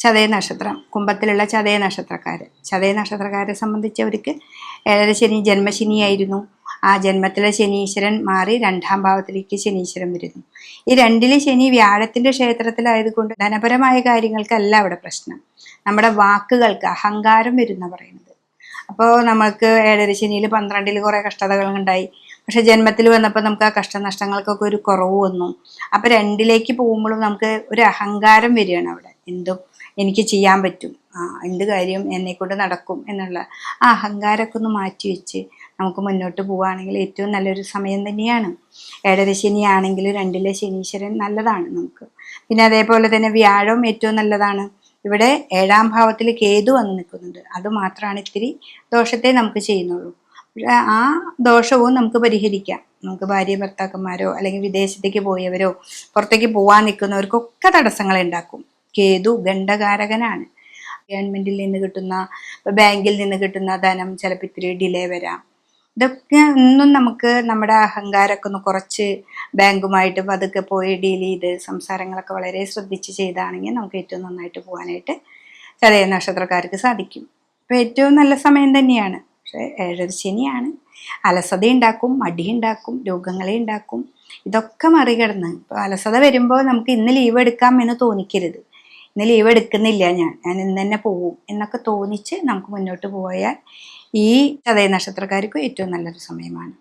ചതയ നക്ഷത്രം, കുംഭത്തിലുള്ള ചതയ നക്ഷത്രക്കാരെ സംബന്ധിച്ചവർക്ക് ഏഴര ശനി ജന്മശനിയായിരുന്നു. ആ ജന്മത്തിലെ ശനീശ്വരൻ മാറി 2ാം ഭാവത്തിലേക്ക് ശനീശ്വരൻ വരുന്നു. ഈ 2ലെ ശനി വ്യാഴത്തിന്റെ ക്ഷേത്രത്തിലായതുകൊണ്ട് ധനപരമായ കാര്യങ്ങൾക്കല്ല അവിടെ പ്രശ്നം, നമ്മുടെ വാക്കുകൾക്ക് അഹങ്കാരം വരുന്ന പറയുന്നത്. അപ്പോൾ നമ്മൾക്ക് ഏഴര ശനിയിൽ 12ൽ കുറേ കഷ്ടതകൾ ഉണ്ടായി. പക്ഷെ ജന്മത്തിൽ വന്നപ്പോൾ നമുക്ക് ആ കഷ്ടനഷ്ടങ്ങൾക്കൊക്കെ ഒരു കുറവ് വന്നു. അപ്പം 2ലേക്ക് പോകുമ്പോഴും നമുക്ക് ഒരു അഹങ്കാരം വരികയാണ്. അവിടെ എന്തും എനിക്ക് ചെയ്യാൻ പറ്റും, എന്ത് കാര്യം എന്നെക്കൊണ്ട് നടക്കും എന്നുള്ള ആ അഹങ്കാരമൊക്കെ ഒന്ന് മാറ്റി വെച്ച് നമുക്ക് മുന്നോട്ട് പോവുകയാണെങ്കിൽ ഏറ്റവും നല്ലൊരു സമയം തന്നെയാണ്. ഏഴര ശനിയാണെങ്കിൽ 2ലെ ശനീശ്വരൻ നല്ലതാണ് നമുക്ക്. പിന്നെ അതേപോലെ തന്നെ വ്യാഴം ഏറ്റവും നല്ലതാണ്. ഇവിടെ 7ാം ഭാവത്തിൽ കേതു വന്ന് നിൽക്കുന്നുണ്ട്. അത് മാത്രമാണ് ഇത്തിരി ദോഷത്തെ നമുക്ക് ചെയ്യുന്നുള്ളൂ. ആ ദോഷവും നമുക്ക് പരിഹരിക്കാം. നമുക്ക് ഭാര്യ ഭർത്താക്കന്മാരോ അല്ലെങ്കിൽ വിദേശത്തേക്ക് പോയവരോ പുറത്തേക്ക് പോകാൻ നിൽക്കുന്നവർക്കൊക്കെ തടസ്സങ്ങൾ ഉണ്ടാക്കും. കേതു ഗണ്ഡകാരകനാണ്. ഗവൺമെന്റിൽ നിന്ന് കിട്ടുന്ന, ബാങ്കിൽ നിന്ന് കിട്ടുന്ന ധനം ചിലപ്പോൾ ഇത്തിരി ഡിലേ വരാം. ഇതൊക്കെ ഒന്നും നമുക്ക് നമ്മുടെ അഹങ്കാരമൊക്കെ ഒന്ന് കുറച്ച് ബാങ്കുമായിട്ട് പതുക്കെ പോയി ഡീൽ ചെയ്ത് സംസാരങ്ങളൊക്കെ വളരെ ശ്രദ്ധിച്ച് ചെയ്താണെങ്കിൽ നമുക്ക് ഏറ്റവും നന്നായിട്ട് പോകാനായിട്ട് ചതയ നക്ഷത്രക്കാർക്ക് സാധിക്കും. അപ്പോൾ ഏറ്റവും നല്ല സമയം തന്നെയാണ്. പക്ഷേ ഏഴര ശനിയാണ്, അലസത ഉണ്ടാക്കും, മടി ഉണ്ടാക്കും, രോഗങ്ങളെ ഉണ്ടാക്കും. ഇതൊക്കെ മറികടന്ന് ഇപ്പോൾ അലസത വരുമ്പോൾ നമുക്ക് ഇന്ന് ലീവ് എടുക്കാം എന്ന് തോന്നിക്കരുത്. ഇന്ന് ലീവ് എടുക്കുന്നില്ല, ഞാൻ ഇന്ന് തന്നെ പോവും എന്നൊക്കെ തോന്നിച്ച് നമുക്ക് മുന്നോട്ട് പോയാൽ ഈ ചതയ നക്ഷത്രക്കാർക്ക് ഏറ്റവും നല്ലൊരു സമയമാണ്.